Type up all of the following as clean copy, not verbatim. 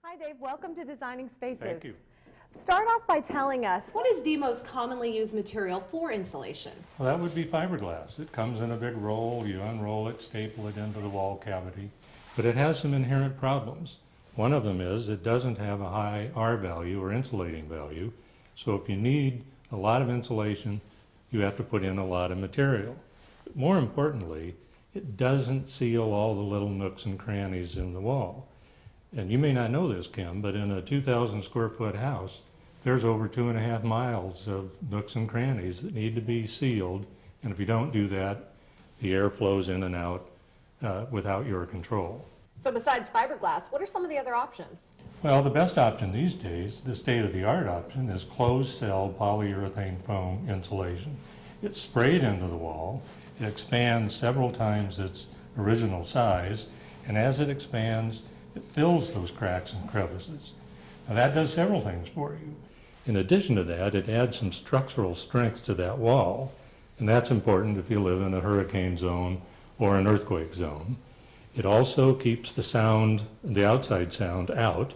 Hi, Dave. Welcome to Designing Spaces. Thank you. Start off by telling us, what is the most commonly used material for insulation? Well, that would be fiberglass. It comes in a big roll. You unroll it, staple it into the wall cavity. But it has some inherent problems. One of them is it doesn't have a high R value or insulating value. So if you need a lot of insulation, you have to put in a lot of material. But more importantly, it doesn't seal all the little nooks and crannies in the wall. And you may not know this, Kim, but in a 2,000 square foot house, there's over 2.5 miles of nooks and crannies that need to be sealed. And if you don't do that, the air flows in and out without your control. So besides fiberglass, what are some of the other options? Well, the best option these days, the state-of-the-art option, is closed-cell polyurethane foam insulation. It's sprayed into the wall. It expands several times its original size, and as it expands, it fills those cracks and crevices. Now that does several things for you. In addition to that, it adds some structural strength to that wall, and that's important if you live in a hurricane zone or an earthquake zone. It also keeps the sound, the outside sound, out,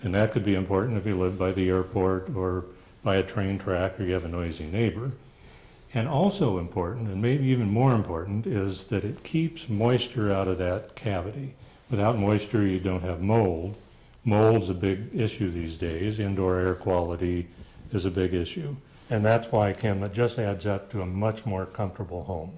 and that could be important if you live by the airport or by a train track or you have a noisy neighbor. And also important, and maybe even more important, is that it keeps moisture out of that cavity. Without moisture, you don't have mold. Mold's a big issue these days. Indoor air quality is a big issue. And that's why, Kim, it just adds up to a much more comfortable home.